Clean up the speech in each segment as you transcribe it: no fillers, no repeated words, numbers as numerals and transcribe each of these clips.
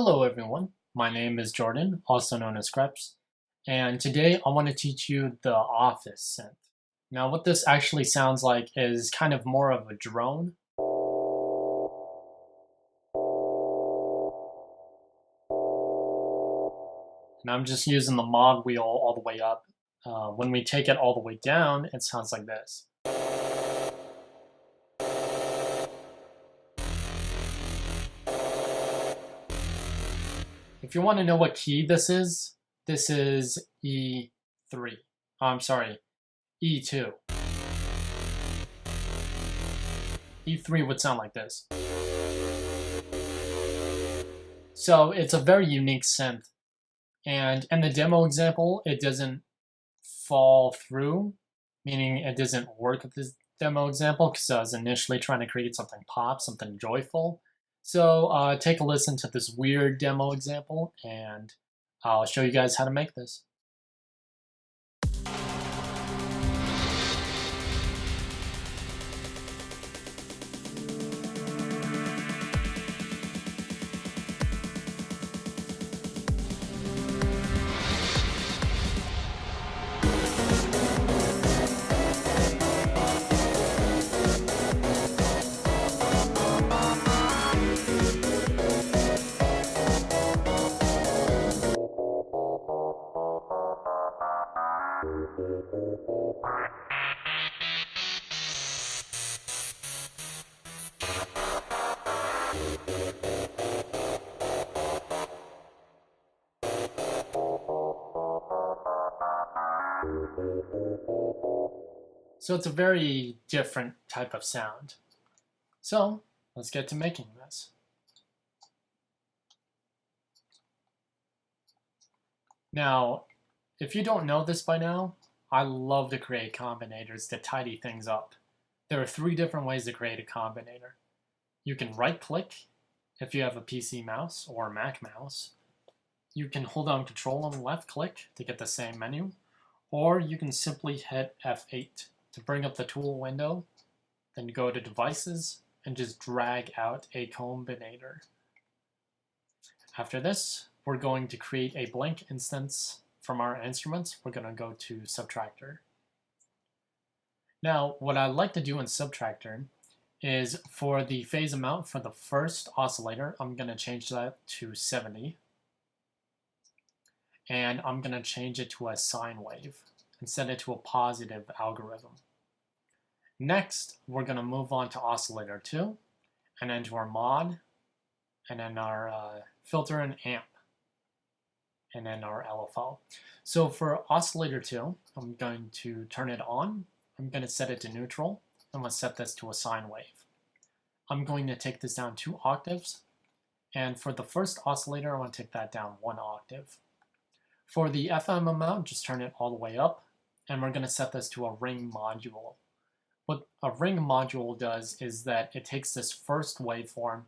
Hello everyone, my name is Jordan, also known as Krebs, and today I want to teach you the Office synth. Now what this actually sounds like is kind of more of a drone. And I'm just using the mod wheel all the way up. When we take it all the way down, it sounds like this. If you want to know what key this is E3. I'm sorry, E2. E3 would sound like this. So it's a very unique synth. And in the demo example, it doesn't fall through, meaning it doesn't work with this demo example because I was initially trying to create something pop, something joyful. So take a listen to this weird demo example and I'll show you guys how to make this. So it's a very different type of sound. So let's get to making this. Now, if you don't know this by now, I love to create combinators to tidy things up. There are 3 different ways to create a combinator. You can right-click if you have a PC mouse or a Mac mouse. You can hold down Control and left-click to get the same menu, or you can simply hit F8 to bring up the tool window, then go to Devices and just drag out a combinator. After this, we're going to create a blank instance from our instruments. We're going to go to Subtractor. Now, what I like to do in Subtractor is for the phase amount for the first oscillator, I'm going to change that to 70. And I'm going to change it to a sine wave and set it to a positive algorithm. Next, we're going to move on to oscillator 2, and then to our mod, and then our filter and amp, and then our LFO. So for oscillator 2, I'm going to turn it on. I'm going to set it to neutral. I'm going to set this to a sine wave. I'm going to take this down 2 octaves. And for the first oscillator, I want to take that down 1 octave. For the FM amount, just turn it all the way up. And we're going to set this to a ring module. What a ring module does is that it takes this first waveform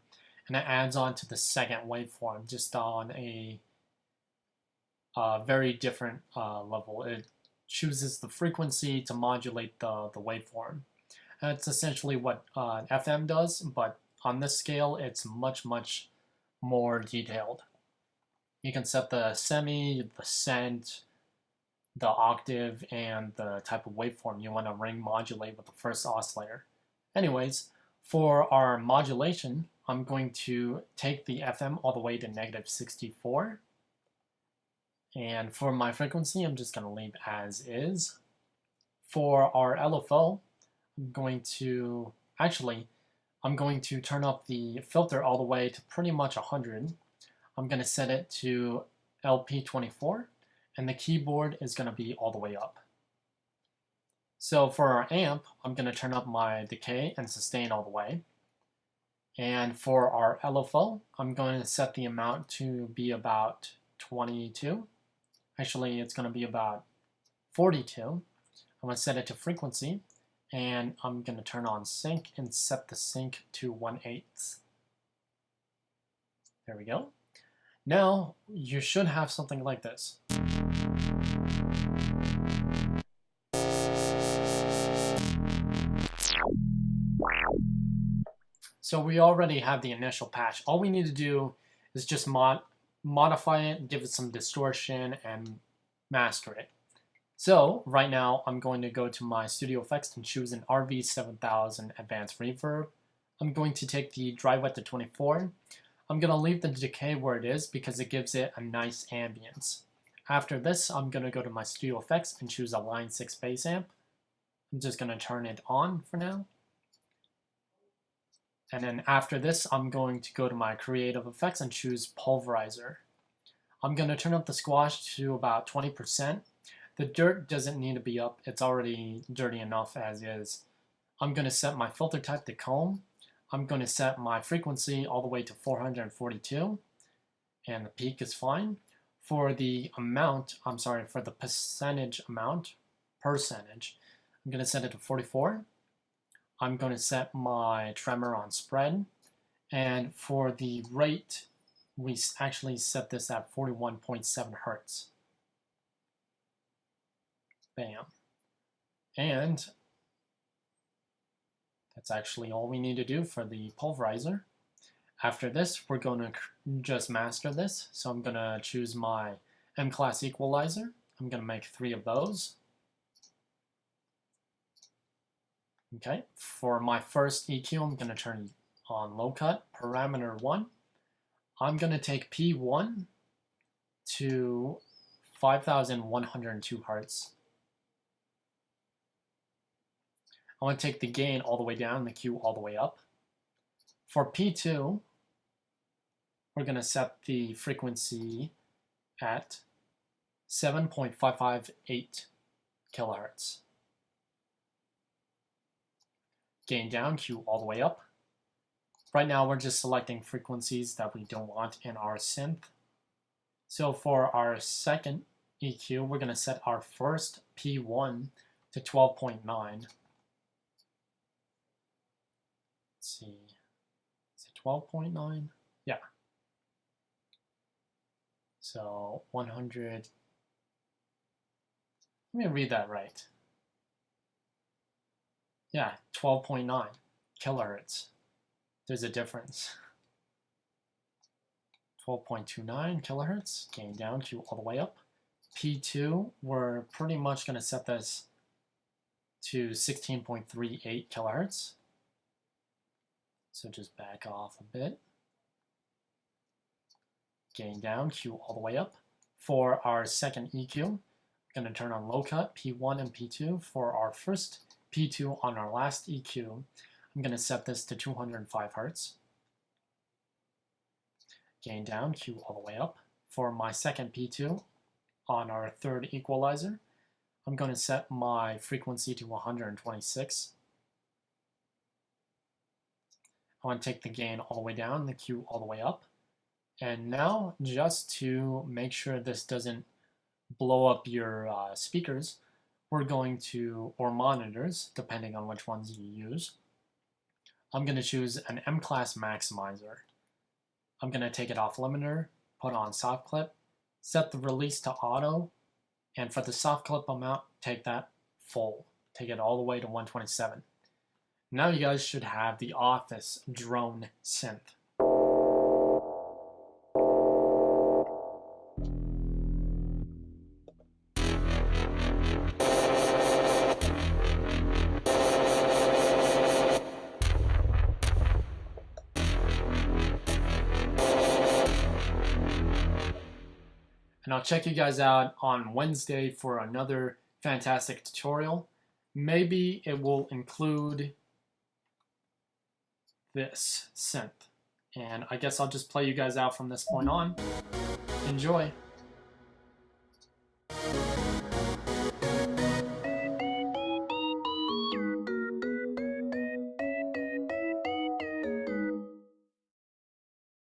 and it adds on to the second waveform just on a very different level. It chooses the frequency to modulate the waveform. That's essentially what FM does, but on this scale, it's much, much more detailed. You can set the semi, the cent, the octave, and the type of waveform you want to ring modulate with the first oscillator. Anyways, for our modulation, I'm going to take the FM all the way to -64. And for my frequency, I'm just going to leave as is. For our LFO, I'm going to turn up the filter all the way to pretty much 100. I'm going to set it to LP24, and the keyboard is going to be all the way up. So for our amp, I'm going to turn up my decay and sustain all the way. And for our LFO, I'm going to set the amount to be about 22. Actually, it's going to be about 42. I'm going to set it to frequency, and I'm going to turn on sync and set the sync to 1/8. There we go. Now, you should have something like this. So we already have the initial patch. All we need to do is just modify it, give it some distortion, and master it. So right now I'm going to go to my studio effects and choose an RV7000 advanced reverb. I'm going to take the dry wet to 24. I'm going to leave the decay where it is because it gives it a nice ambience. After this, I'm going to go to my studio effects and choose a line 6 bass amp. I'm just going to turn it on for now. And then after this, I'm going to go to my creative effects and choose pulverizer. I'm going to turn up the squash to about 20%. The dirt doesn't need to be up. It's already dirty enough as is. I'm going to set my filter type to comb. I'm going to set my frequency all the way to 442. And the peak is fine. For the amount, for the percentage amount, I'm going to set it to 44. I'm going to set my tremor on spread. And for the rate, we actually set this at 41.7 hertz. Bam. And that's actually all we need to do for the pulverizer. After this, we're going to just master this. So I'm going to choose my M-class equalizer. I'm going to make 3 of those. Okay, for my first EQ, I'm going to turn on low cut, parameter 1. I'm going to take P1 to 5,102 hertz. I want to take the gain all the way down, the Q all the way up. For P2, we're going to set the frequency at 7.558 kilohertz. Gain down, Q all the way up. Right now we're just selecting frequencies that we don't want in our synth. So for our second EQ, we're going to set our first P1 to 12.9. Let's see, is it 12.9? Yeah. So 100, let me read that right. Yeah, 12.9 kilohertz. There's a difference. 12.29 kilohertz, gain down, Q all the way up. P2, we're pretty much going to set this to 16.38 kilohertz. So just back off a bit. Gain down, Q all the way up. For our second EQ, I'm going to turn on low cut, P1 and P2. For our first P2 on our last EQ, I'm going to set this to 205 hertz. Gain down, Q all the way up. For my second P2 on our third equalizer, I'm going to set my frequency to 126. I want to take the gain all the way down, the Q all the way up. And now, just to make sure this doesn't blow up your speakers, we're going to, or monitors, depending on which ones you use, I'm going to choose an M-class maximizer. I'm going to take it off limiter, put on soft clip, set the release to auto, and for the soft clip amount, take that full. Take it all the way to 127. Now you guys should have the Office drone synth. And I'll check you guys out on Wednesday for another fantastic tutorial. Maybe it will include this synth. And I guess I'll just play you guys out from this point on. Enjoy!